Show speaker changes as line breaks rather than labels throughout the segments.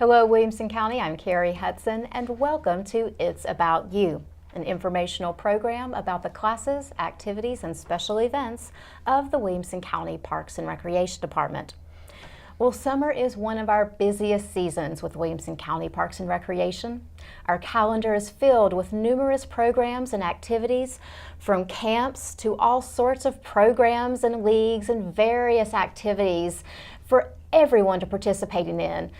Hello, Williamson County. I'm Kerri Hudson, and welcome to It's About You, an informational program about the classes, activities, and special events of the Williamson County Parks and Recreation Department. Well, summer is one of our busiest seasons with Williamson County Parks and Recreation. Our calendar is filled with numerous programs and activities, from camps to all sorts of programs and leagues and various activities for everyone to participate in,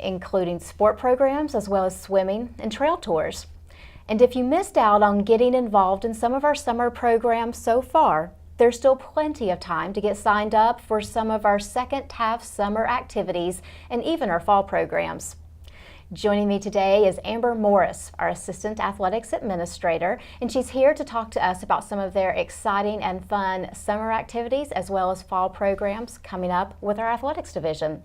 including sport programs as well as swimming and trail tours. And if you missed out on getting involved in some of our summer programs so far, there's still plenty of time to get signed up for some of our second half summer activities and even our fall programs. Joining me today is Amber Morris, our Assistant Athletics Administrator, and she's here to talk to us about some of their exciting and fun summer activities as well as fall programs coming up with our athletics division.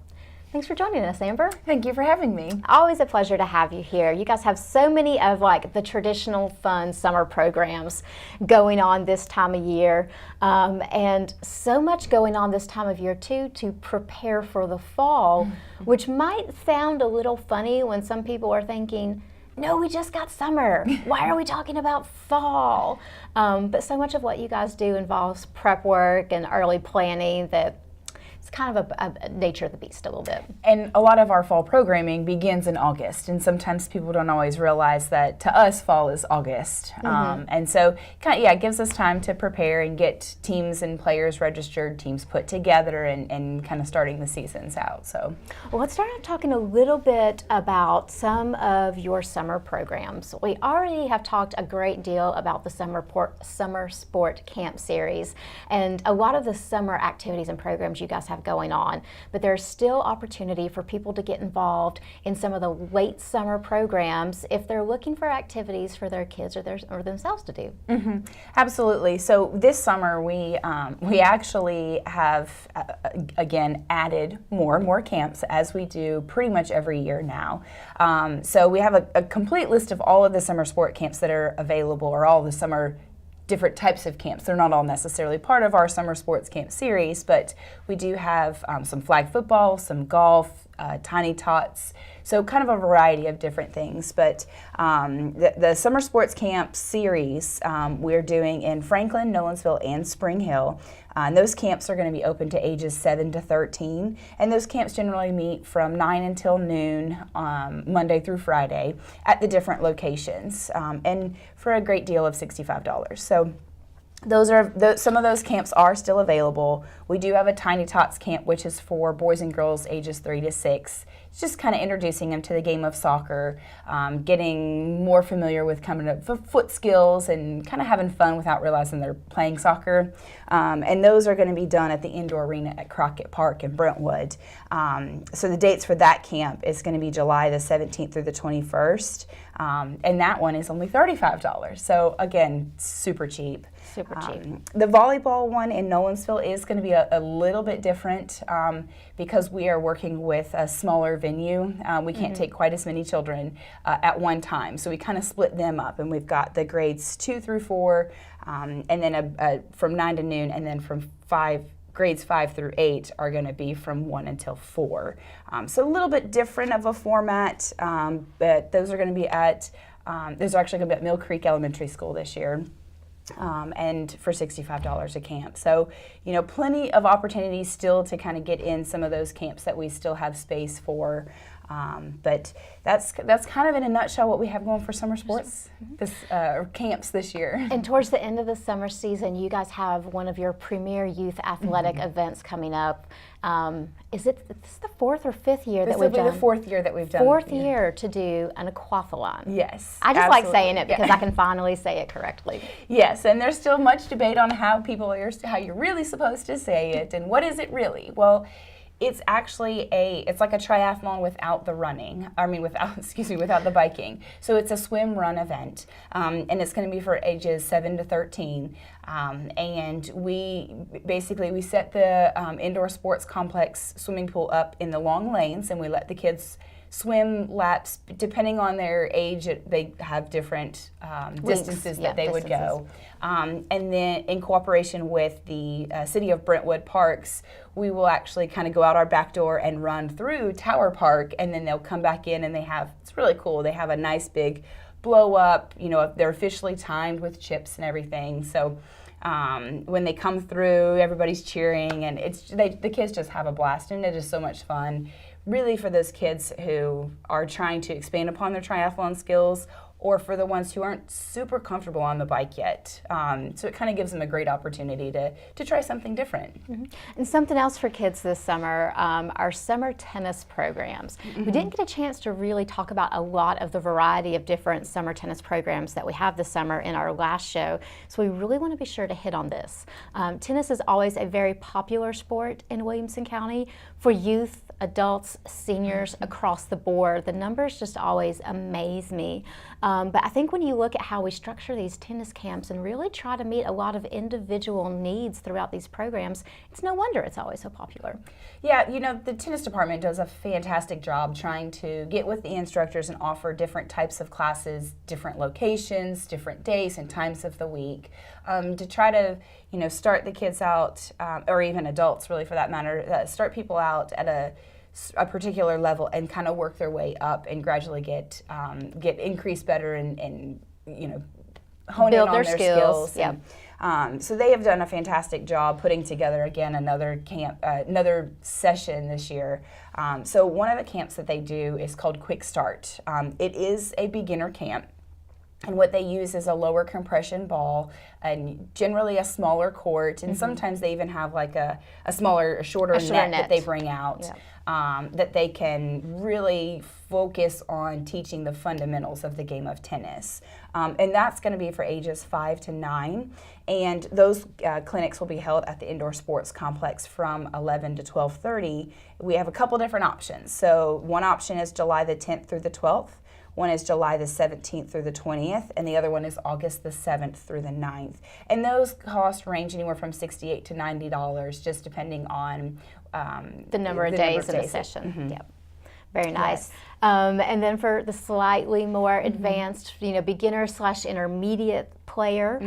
Thanks for joining us, Amber.
Thank you for having me.
Always a pleasure to have you here. You guys have so many of the traditional fun summer programs going on this time of year, and so much going on this time of year too to prepare for the fall, which might sound a little funny when some people are thinking, no, we just got summer. Why are we talking about fall? But so much of what you guys do involves prep work and early planning that it's kind of a nature of the beast a little bit.
And a lot of our fall programming begins in August, and sometimes people don't always realize that to us fall is August. And so it gives us time to prepare and get teams and players registered, teams put together, and kind of starting the seasons out. So,
well, let's start out talking a little bit about some of your summer programs. We already have talked a great deal about the summer sport camp series and a lot of the summer activities and programs you guys have going on, but there's still opportunity for people to get involved in some of the late summer programs if they're looking for activities for their kids or themselves to do.
Absolutely. So this summer we actually have again added more and more camps, as we do pretty much every year now. So we have a complete list of all of the summer sport camps that are available, or all the summer different types of camps. They're not all necessarily part of our summer sports camp series, but we do have some flag football, some golf, tiny tots, so kind of a variety of different things. But the summer sports camp series we're doing in Franklin, Nolensville, and Spring Hill. And those camps are going to be open to ages 7 to 13, and those camps generally meet from 9 until noon, Monday through Friday, at the different locations, and for a great deal of $65. So some of those camps are still available. We do have a Tiny Tots camp, which is for boys and girls ages 3 to 6. It's just kind of introducing them to the game of soccer, getting more familiar with coming up foot skills and kind of having fun without realizing they're playing soccer. And those are going to be done at the indoor arena at Crockett Park in Brentwood. So the dates for that camp is going to be July the 17th through the 21st. And that one is only $35. So again, super cheap.
Super cheap.
The volleyball one in Nolensville is going to be a little bit different because we are working with a smaller venue. We can't take quite as many children at one time, so we kind of split them up, and we've got the grades 2 through 4, and then from 9 to noon, and then from grades 5 through 8 are going to be from 1 until 4. So a little bit different of a format, but those are going to be those are actually going to be at Mill Creek Elementary School this year. And for $65 a camp. So, plenty of opportunities still to kind of get in some of those camps that we still have space for. But that's kind of in a nutshell what we have going for summer sports camps this year.
And towards the end of the summer season, you guys have one of your premier youth athletic events coming up. Is this the 4th or 5th year that we've done?
This will be the 4th year that we've done.
4th year to do an aquathlon.
Yes,
I just
absolutely.
like saying it because I can finally say it correctly.
Yes, and there's still much debate on how you're really supposed to say it and what is it really. Well, it's actually it's like a triathlon without the running. Without the biking. So it's a swim run event, and it's going to be for ages 7 to 13. And we set the indoor sports complex swimming pool up in the long lanes, and we let the kids swim laps, depending on their age, they have different distances that they would go. And then in cooperation with the City of Brentwood Parks, we will actually kind of go out our back door and run through Tower Park, and then they'll come back in, and it's really cool. They have a nice big blow up, they're officially timed with chips and everything. So when they come through, everybody's cheering, and the kids just have a blast, and it is so much fun. Really for those kids who are trying to expand upon their triathlon skills, or for the ones who aren't super comfortable on the bike yet. So it kind of gives them a great opportunity to try something different.
Mm-hmm. And something else for kids this summer, our summer tennis programs. Mm-hmm. We didn't get a chance to really talk about a lot of the variety of different summer tennis programs that we have this summer in our last show, so we really want to be sure to hit on this. Tennis is always a very popular sport in Williamson County for youth, adults, seniors, across the board. The numbers just always amaze me. But I think when you look at how we structure these tennis camps and really try to meet a lot of individual needs throughout these programs, it's no wonder it's always so popular.
Yeah, the tennis department does a fantastic job trying to get with the instructors and offer different types of classes, different locations, different days and times of the week, to try to start the kids out, or even adults really for that matter, start people out at a particular level and kind of work their way up and gradually get increased better and hone in on their skills.
Yeah.
So they have done a fantastic job putting together again another camp, another session this year. So one of the camps that they do is called Quick Start. It is a beginner camp. And what they use is a lower compression ball and generally a smaller court. And sometimes they even have like a shorter net that they bring out. Yeah. That they can really focus on teaching the fundamentals of the game of tennis. And that's going to be for ages 5 to 9. And those clinics will be held at the Indoor Sports Complex from 11 to 12:30. We have a couple different options. So one option is July the 10th through the 12th. One is July the 17th through the 20th, and the other one is August the 7th through the 9th. And those costs range anywhere from $68 to $90, just depending on
the number of days in the session.
Mm-hmm.
Yep. Very nice.
Yes.
And then for the slightly more advanced, beginner/intermediate player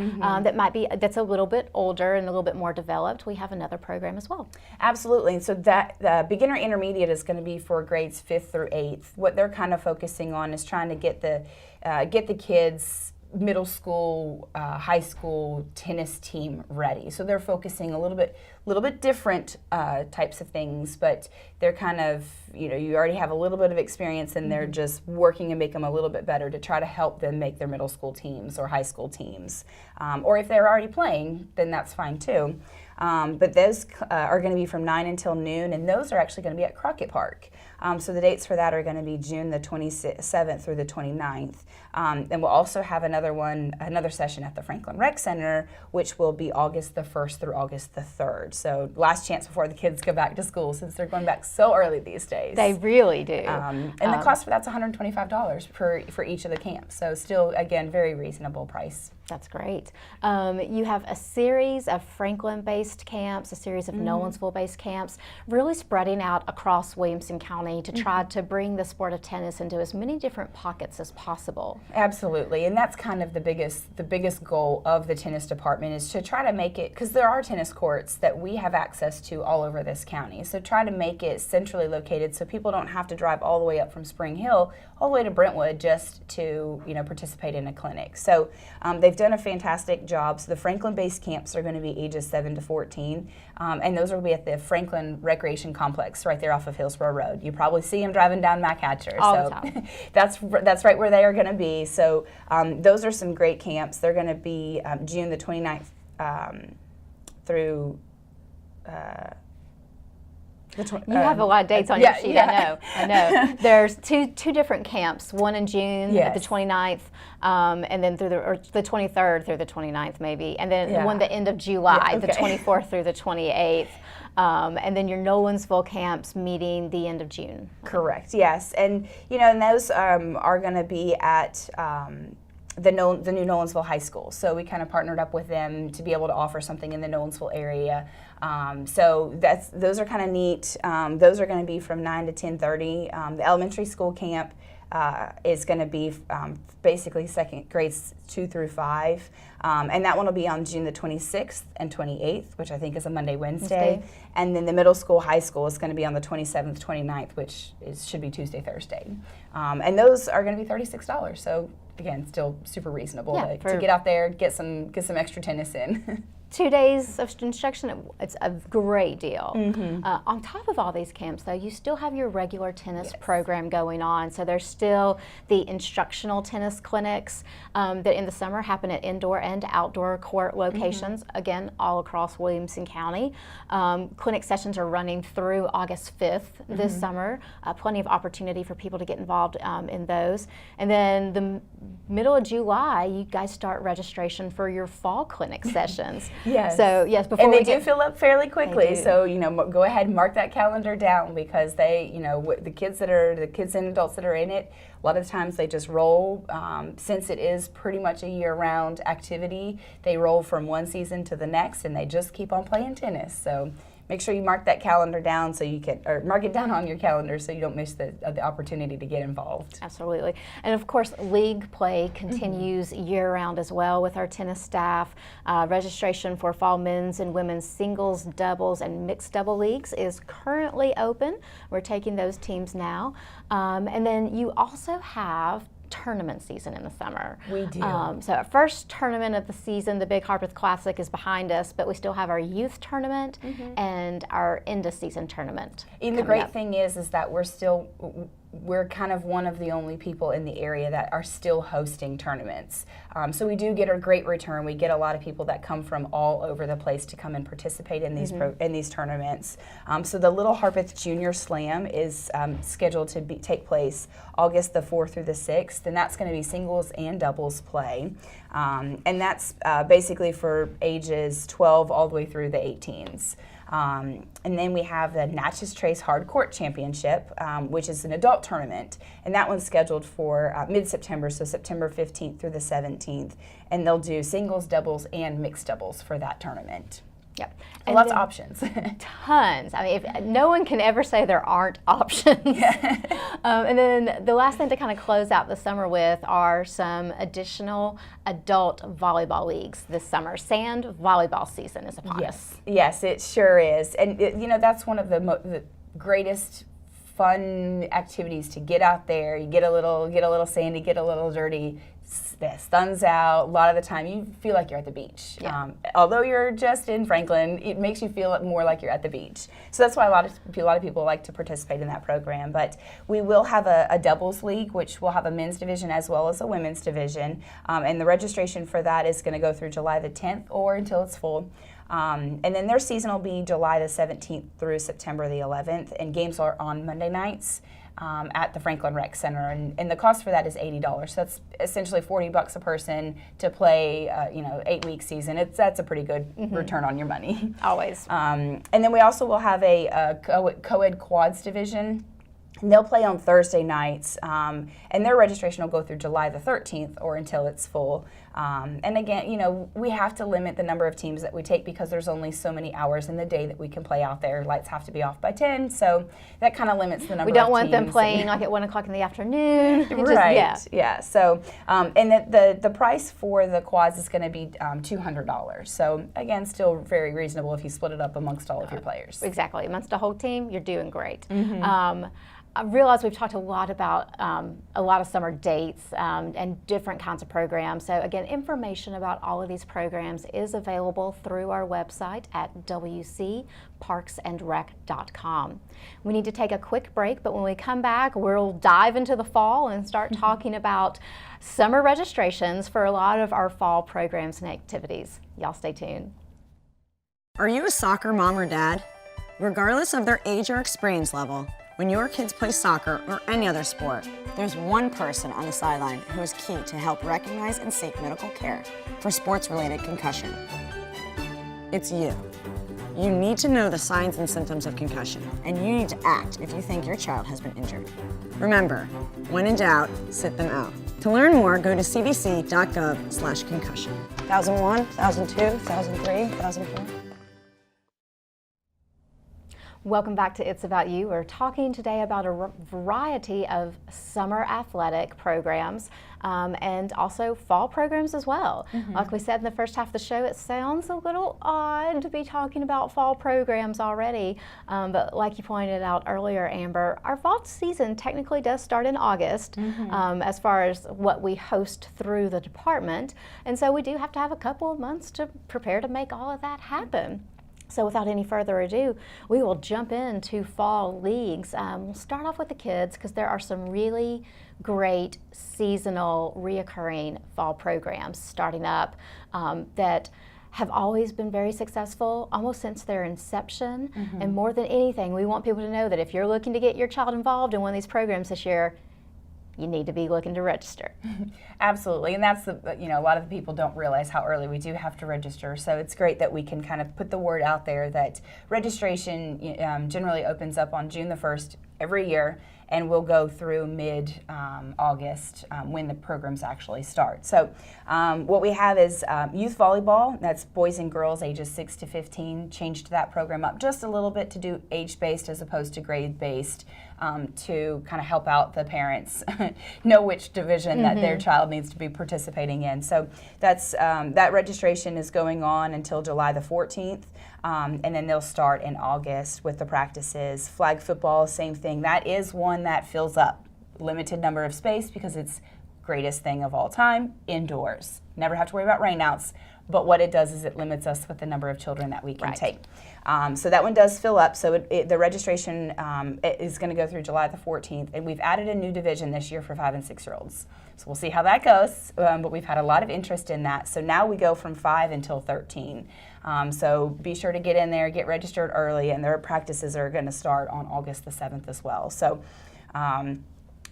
that's a little bit older and a little bit more developed, we have another program as well.
Absolutely. And so that the beginner intermediate is going to be for grades 5th through 8th. What they're kind of focusing on is trying to get the kids middle school, high school tennis team ready. So they're focusing a little bit different types of things, but they're kind of, you already have a little bit of experience and they're just working and make them a little bit better to try to help them make their middle school teams or high school teams. Or if they're already playing, then that's fine too. But those are going to be from 9 until noon, and those are actually going to be at Crockett Park. So the dates for that are going to be June the 27th through the 29th. And we'll also have another session at the Franklin Rec Center, which will be August the 1st through August the 3rd. So last chance before the kids go back to school, since they're going back so early these days.
They really do.
And the cost for that's $125 for each of the camps. So still, again, very reasonable price.
That's great. You have a series of Franklin-based camps, a series of Nolensville-based camps, really spreading out across Williamson County to try to bring the sport of tennis into as many different pockets as possible.
Absolutely, and that's kind of the biggest goal of the tennis department is to try to make it, because there are tennis courts that we have access to all over this county, so try to make it centrally located so people don't have to drive all the way up from Spring Hill all the way to Brentwood just to participate in a clinic. So they've done a fantastic job. So the Franklin-based camps are going to be ages 7 to 14, and those will be at the Franklin Recreation Complex right there off of Hillsborough Road. You probably see them driving down MacHatcher.
All the time.
That's right where they are going to be. So those are some great camps. They're going to be June the 29th through.
You have a lot of dates on your sheet,
yeah.
I know. There's two different camps, one in June at the 29th, and then through the 23rd through the 29th maybe, and then one the end of July, the 24th through the 28th, and then your Nolensville camps meeting the end of June.
Correct, yes. And, and those are going to be at the new Nolensville High School. So we kind of partnered up with them to be able to offer something in the Nolensville area. So those are kind of neat. Those are going to be from 9 to 10:30. The elementary school camp is going to be basically second grades 2 through 5. And that one will be on June the 26th and 28th, which I think is a Monday, Wednesday. And then the middle school, high school is going to be on the 27th, 29th, which should be Tuesday, Thursday. And those are going to be $36. So again, still super reasonable to get out there, get some extra tennis in.
2 days of instruction, it's a great deal. On top of all these camps, though, you still have your regular tennis program going on. So there's still the instructional tennis clinics that in the summer happen at indoor and outdoor court locations, again, all across Williamson County. Clinic sessions are running through August 5th this summer. Plenty of opportunity for people to get involved in those. And then the middle of July, you guys start registration for your fall clinic sessions.
Yes.
So yes, before
and
we
they do fill up fairly quickly. So go ahead and mark that calendar down, because they, the kids and adults that are in it, a lot of the times they just roll. Since it is pretty much a year-round activity, they roll from one season to the next, and they just keep on playing tennis. So make sure you mark that calendar down or mark it down on your calendar so you don't miss the opportunity to get involved.
Absolutely. And of course, league play continues year-round as well with our tennis staff. Registration for fall men's and women's singles, doubles, and mixed double leagues is currently open. We're taking those teams now. And then you also have tournament season in the summer.
We do.
So our first tournament of the season, the Big Harpeth Classic, is behind us, but we still have our youth tournament and our end of season tournament.
And the great thing is that we're kind of one of the only people in the area that are still hosting tournaments. So we do get a great return. We get a lot of people that come from all over the place to come and participate in these tournaments. So the Little Harpeth Junior Slam is scheduled to take place August the 4th through the 6th, and that's going to be singles and doubles play. And that's basically for ages 12 all the way through the 18s. And then we have the Natchez Trace Hard Court Championship, which is an adult tournament, and that one's scheduled for mid-September, so September 15th through the 17th, and they'll do singles, doubles, and mixed doubles for that tournament.
Yep.
So
And
lots of options.
Tons. I mean, no one can ever say there aren't options. And then the last thing to kind of close out the summer with are some additional adult volleyball leagues this summer. Sand volleyball season is upon us.
Yes, it sure is. And that's one of the greatest fun activities to get out there. You get a little sandy, get a little dirty. The sun's out. A lot of the time, you feel like you're at the beach. Although you're just in Franklin, it makes you feel more like you're at the beach. So that's why a lot of people like to participate in that program. But we will have a doubles league, which will have a men's division as well as a women's division. And the registration for that is going to go through July the 10th or until it's full. And then their season will be July the 17th through September the 11th, and games are on Monday nights at the Franklin Rec Center, and the cost for that is $80. So that's essentially $40 a person to play, 8-week season. That's a pretty good return on your money.
Always.
And then we also will have a co-ed quads division. And they'll play on Thursday nights, and their registration will go through July the 13th or until it's full. And again, we have to limit the number of teams that we take because there's only so many hours in the day that we can play out there. Lights have to be off by 10, so that kind of limits the number of teams.
We don't want them playing like at 1 o'clock in the afternoon.
Right, yeah. So, and the price for the quads is going to be $200. So, again, still very reasonable if you split it up amongst all of your players.
Exactly. Amongst a whole team, you're doing great. I realize we've talked a lot about a lot of summer dates and different kinds of programs. So again, information about all of these programs is available through our website at wcparksandrec.com. We need to take a quick break, but when we come back, we'll dive into the fall and start talking about summer registrations for a lot of our fall programs and activities. Y'all stay tuned.
Are you a soccer mom or dad? Regardless of their age or experience level, when your kids play soccer or any other sport, there's one person on the sideline who is key to help recognize and seek medical care for sports-related concussion. It's you. You need to know the signs and symptoms of concussion, and you need to act if you think your child has been injured. Remember, when in doubt, sit them out. To learn more, go to cdc.gov/concussion. 1001, 1002, 1003, 1004.
Welcome back to It's About You. We're talking today about a variety of summer athletic programs and also fall programs as well. Like we said in the first half of the show, it sounds a little odd to be talking about fall programs already, but like you pointed out earlier, Amber, our fall season technically does start in August as far as what we host through the department, and so we do have to have a couple of months to prepare to make all of that happen. So without any further ado, we will jump into fall leagues. We'll start off with the kids because there are some really great seasonal reoccurring fall programs starting up that have always been very successful almost since their inception. And more than anything, we want people to know that if you're looking to get your child involved in one of these programs this year, you need to be looking to register.
Absolutely, and that's a lot of the people don't realize how early we do have to register. So it's great that we can kind of put the word out there that registration generally opens up on June the 1st every year, and will go through mid-August when the programs actually start. So what we have is youth volleyball. That's boys and girls ages 6 to 15. Changed that program up just a little bit to do age-based as opposed to grade-based. To kind of help out the parents know which division that their child needs to be participating in. So that's that registration is going on until July the 14th, and then they'll start in August with the practices. Flag football, same thing. That is one that fills up. Limited number of space because it's greatest thing of all time, indoors. Never have to worry about rainouts. But what it does is it limits us with the number of children that we can take. So that one does fill up. So the registration is going to go through July the 14th. And we've added a new division this year for 5 and 6-year-olds. So we'll see how that goes. But we've had a lot of interest in that. So now we go from 5 until 13. So be sure to get in there, get registered early. And their practices are going to start on August the 7th as well. So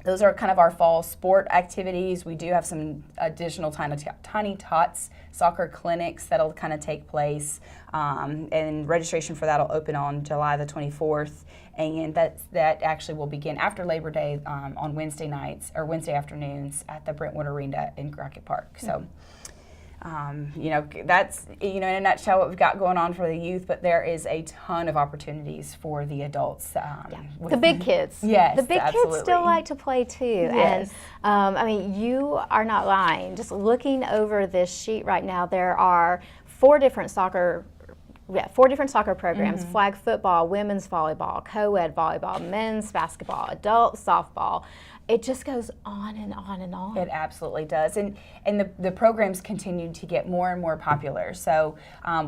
those are kind of our fall sport activities. We do have some additional tiny Tots soccer clinics that'll kind of take place, and registration for that will open on July the 24th, and that actually will begin after Labor Day on Wednesday nights or Wednesday afternoons at the Brentwood Arena in Crockett Park. So. That's, in a nutshell what we've got going on for the youth, but there is a ton of opportunities for the adults.
The big kids.
Yes,
the big
absolutely.
kids still like to play too.
Yes.
And you are not lying. Just looking over this sheet right now, there are 4 different soccer programs: flag football, women's volleyball, co-ed volleyball, men's basketball, adult softball. It just goes on and on and on.
It absolutely does, and the programs continue to get more and more popular. So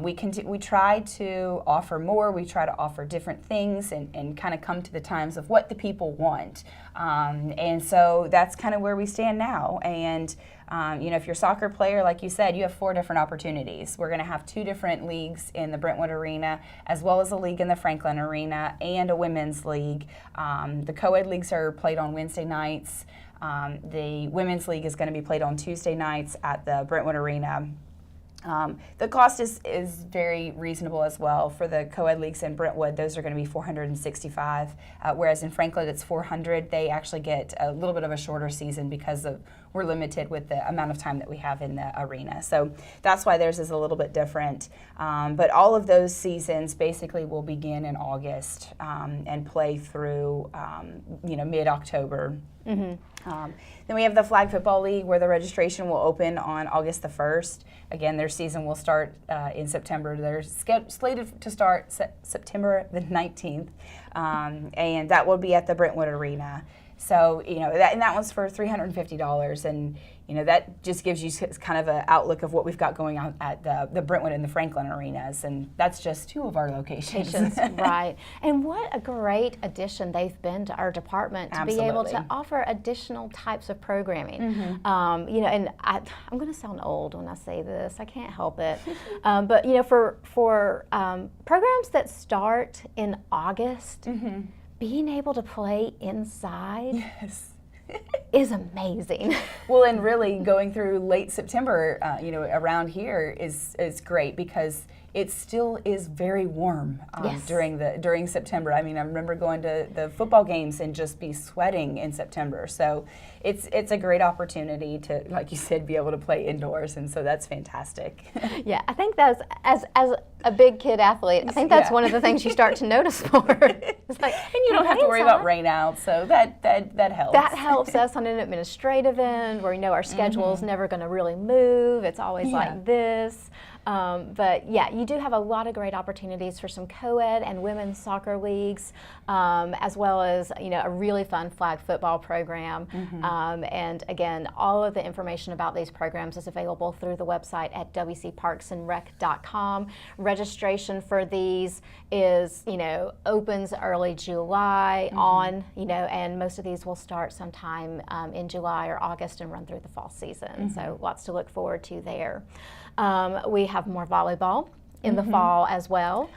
we try to offer more. We try to offer different things and kind of come to the times of what the people want. And so that's kind of where we stand now. And if you're a soccer player, like you said, you have 4 different opportunities. We're going to have 2 different leagues in the Brentwood Arena, as well as a league in the Franklin Arena and a women's league. The co-ed leagues are played on Wednesday nights. The women's league is going to be played on Tuesday nights at the Brentwood Arena. The cost is very reasonable as well. For the co-ed leagues in Brentwood, those are going to be $465, whereas in Franklin it's $400. They actually get a little bit of a shorter season because we're limited with the amount of time that we have in the arena. So that's why theirs is a little bit different. But all of those seasons basically will begin in August and play through mid-October. Then we have the Flag Football League, where the registration will open on August the 1st. Again, their season will start in September. They're slated to start September the 19th, and that will be at the Brentwood Arena. So, that one's for $350, and that just gives you kind of an outlook of what we've got going on at the Brentwood and the Franklin arenas, and that's just 2 of our locations.
Right. And what a great addition they've been to our department to be able to offer additional types of programming. And I'm going to sound old when I say this. I can't help it. But for programs that start in August, being able to play inside is amazing.
Well, and really going through late September, around here is great because it still is very warm
Yes.
during September. I mean, I remember going to the football games and just be sweating in September. So it's a great opportunity to, like you said, be able to play indoors, and so that's fantastic.
Yeah, I think that's, as a big kid athlete, I think that's one of the things you start to notice for. It's like,
And you don't have to worry about rain out, so that helps.
That helps us on an administrative end where we know our schedule's never going to really move. It's always like this. But yeah, you do have a lot of great opportunities for some co-ed and women's soccer leagues, as well as a really fun flag football program. And again, all of the information about these programs is available through the website at wcparksandrec.com. Registration for these is opens early July on, and most of these will start sometime in July or August and run through the fall season. So lots to look forward to there. We have more volleyball in the fall as well.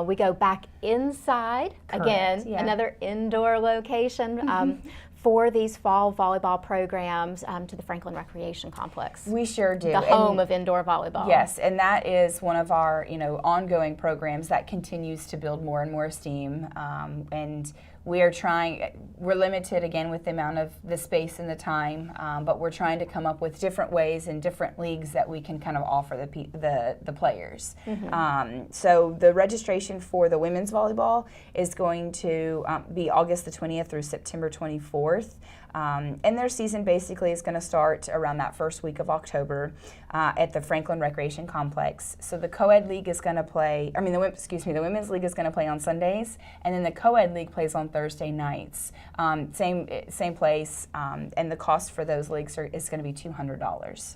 We go back inside, again, another indoor location for these fall volleyball programs to the Franklin Recreation Complex.
We sure do.
The home of indoor volleyball.
Yes, and that is one of our ongoing programs that continues to build more and more steam. And we're limited again with the amount of the space and the time, but we're trying to come up with different ways and different leagues that we can kind of offer the players. So the registration for the women's volleyball is going to be August the 20th through September 24th. And their season basically is going to start around that first week of October at the Franklin Recreation Complex. So the co-ed league is going to play, the women's league is going to play on Sundays, and then the co-ed league plays on Thursday nights. Same place, and the cost for those leagues is going to be $200.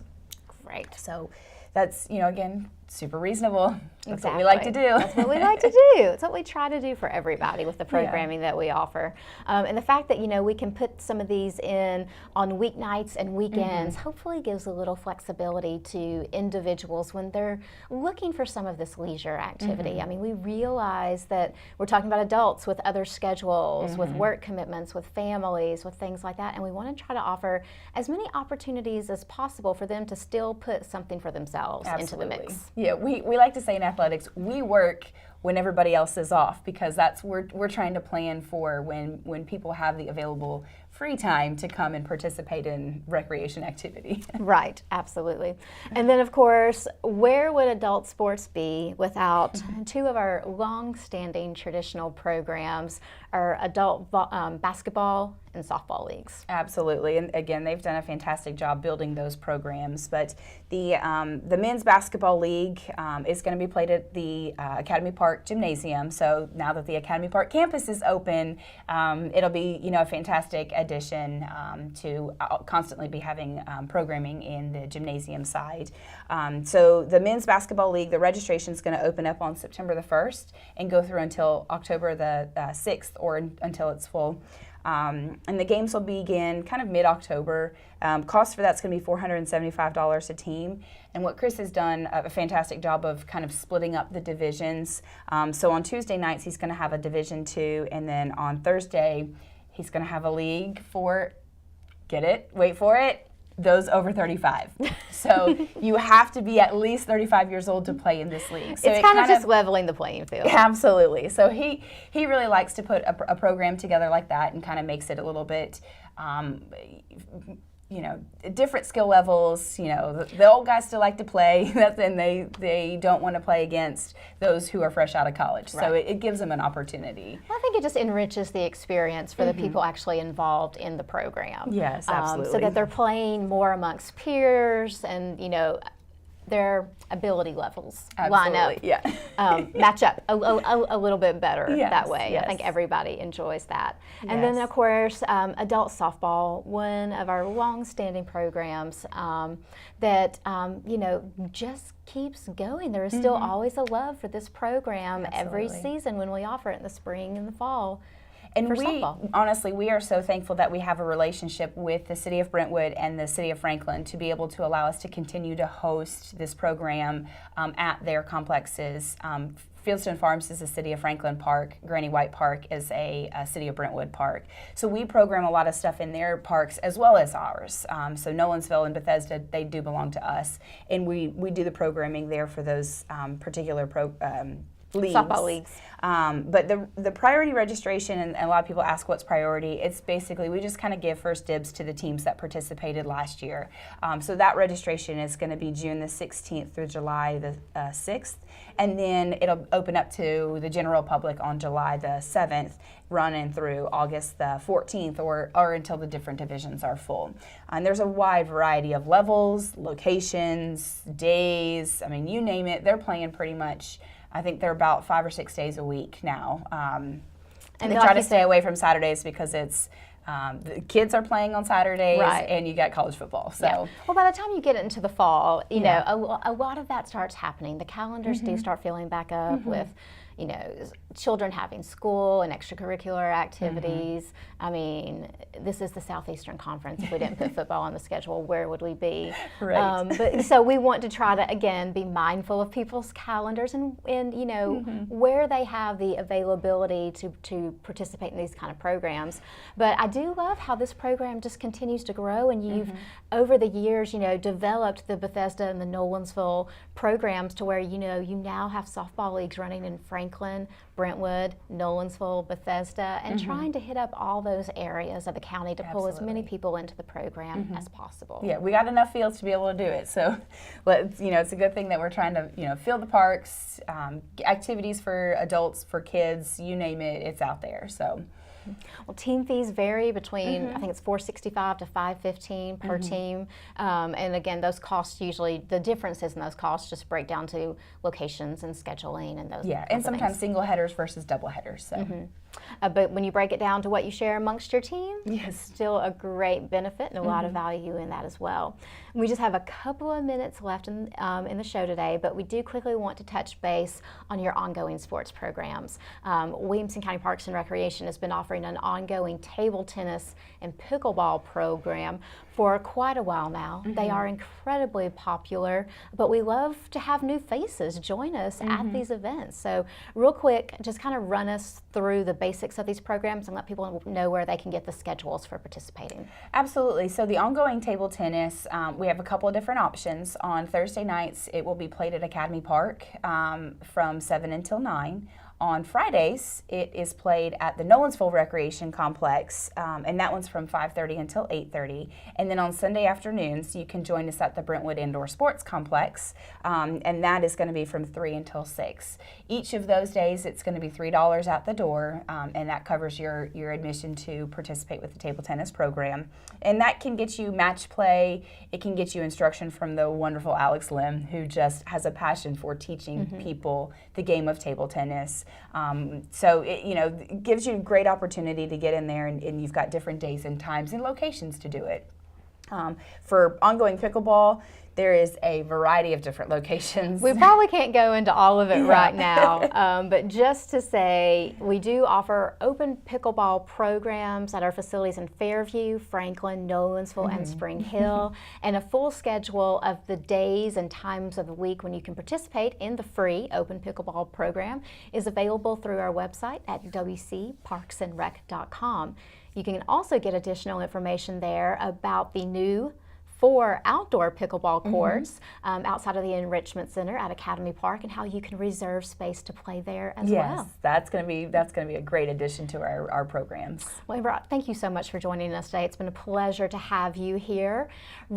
Great.
So that's, again, super reasonable. That's
Exactly.
what we like to do.
That's what we like to do. It's what we try to do for everybody with the programming that we offer. And the fact that, we can put some of these in on weeknights and weekends hopefully gives a little flexibility to individuals when they're looking for some of this leisure activity. I mean, we realize that we're talking about adults with other schedules, with work commitments, with families, with things like that, and we want to try to offer as many opportunities as possible for them to still put something for themselves into the mix.
Yeah, we like to say in athletics, we work when everybody else is off, because that's we're trying to plan for when people have the available free time to come and participate in recreation activity.
Right, absolutely. And then, of course, where would adult sports be without two of our long-standing traditional programs, our adult basketball and softball leagues?
Absolutely, and again, they've done a fantastic job building those programs. But the men's basketball league is going to be played at the Academy Park Gymnasium. So now that the Academy Park campus is open, it'll be a fantastic addition to constantly be having programming in the gymnasium side. So the men's basketball league, the registration is going to open up on September the 1st and go through until October the 6th or until it's full. And the games will begin kind of mid-October. Cost for that's going to be $475 a team. And what Chris has done a fantastic job of kind of splitting up the divisions. So on Tuesday nights, he's going to have a Division II, and then on Thursday, he's going to have a league for, wait for it, those over 35. So you have to be at least 35 years old to play in this league. So
it's kind of just leveling the playing field.
Absolutely. So he really likes to put a program together like that and kind of makes it a little bit, different skill levels. The old guys still like to play, and they don't want to play against those who are fresh out of college. Right. So it gives them an opportunity.
Well, I think it just enriches the experience for the people actually involved in the program.
Yes, absolutely.
So that they're playing more amongst peers and, their ability levels line up, match up a little bit better that way. Yes. I think everybody enjoys that. And then, of course, adult softball, one of our long-standing programs that, just keeps going. There is still always a love for this program every season when we offer it in the spring and the fall.
And honestly, we are so thankful that we have a relationship with the City of Brentwood and the City of Franklin to be able to allow us to continue to host this program at their complexes Fieldstone Farms is a City of Franklin park. Granny White Park is a City of Brentwood park. So we program a lot of stuff in their parks as well as ours. So Nolensville and Bethesda, they do belong to us, and we do the programming there for those particular leagues.
Softball leagues.
But the priority registration, and a lot of people ask what's priority, it's basically we just kind of give first dibs to the teams that participated last year. So that registration is going to be June the 16th through July the 6th, and then it'll open up to the general public on July the 7th, running through August the 14th or until the different divisions are full. And there's a wide variety of levels, locations, days, I mean, you name it, they're playing pretty much. I think they're about 5 or 6 days a week now. And they try to stay away from Saturdays because it's the kids are playing on Saturdays,
right,
and you got college football. So,
yeah. Well, by the time you get into the fall, you know, a lot of that starts happening. The calendars do start filling back up with, you know, children having school and extracurricular activities. I mean, this is the Southeastern Conference. If we didn't put football on the schedule, where would we be?
Right.
But so we want to try to, again, be mindful of people's calendars and you know, where they have the availability to participate in these kind of programs. But I do love how this program just continues to grow, and you've, over the years, you know, developed the Bethesda and the Nolensville programs to where, you know, you now have softball leagues running in Franklin, Brentwood, Nolensville, Bethesda, and trying to hit up all those areas of the county to pull as many people into the program as possible.
Yeah, we got enough fields to be able to do it. So, you know, it's a good thing that we're trying to, you know, fill the parks, activities for adults, for kids, you name it, it's out there. So.
Well, team fees vary between, I think it's $465 to $515 per team. And again, those costs usually, the differences in those costs just break down to locations and scheduling and those.
Yeah, and sometimes single headers versus double headers. So.
But when you break it down to what you share amongst your team,
yes,
it's still a great benefit and a lot of value in that as well. And we just have a couple of minutes left in the show today, but we do quickly want to touch base on your ongoing sports programs. Williamson County Parks and Recreation has been offering an ongoing table tennis and pickleball program for quite a while now. They are incredibly popular, but we love to have new faces join us at these events. So real quick, just kind of run us through the basics of these programs and let people know where they can get the schedules for participating.
Absolutely. So the ongoing table tennis, we have a couple of different options. On Thursday nights, it will be played at Academy Park from 7 until 9. On Fridays, it is played at the Nolensville Recreation Complex, and that one's from 5:30 until 8:30. And then on Sunday afternoons, you can join us at the Brentwood Indoor Sports Complex, and that is going to be from 3 until 6. Each of those days, it's going to be $3 at the door, and that covers your admission to participate with the table tennis program. And that can get you match play. It can get you instruction from the wonderful Alex Lim, who just has a passion for teaching people the game of table tennis. So it, you know, it gives you a great opportunity to get in there, and you've got different days and times and locations to do it. For ongoing pickleball, there is a variety of different locations.
We probably can't go into all of it right now, but just to say, we do offer open pickleball programs at our facilities in Fairview, Franklin, Nolensville, and Spring Hill, and a full schedule of the days and times of the week when you can participate in the free open pickleball program is available through our website at wcparksandrec.com. You can also get additional information there about the new 4 outdoor pickleball courts outside of the Enrichment Center at Academy Park, and how you can reserve space to play there as well.
Yes, that's going to be a great addition to our programs.
Well, Amber, thank you so much for joining us today. It's been a pleasure to have you here.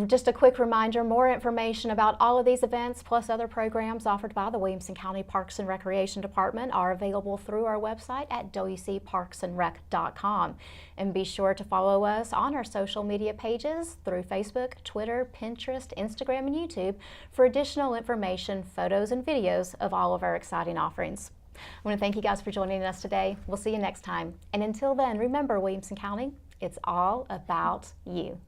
Just a quick reminder, more information about all of these events plus other programs offered by the Williamson County Parks and Recreation Department are available through our website at wcparksandrec.com. And be sure to follow us on our social media pages through Facebook, Twitter, Pinterest, Instagram, and YouTube for additional information, photos, and videos of all of our exciting offerings. I want to thank you guys for joining us today. We'll see you next time. And until then, remember, Williamson County, it's all about you.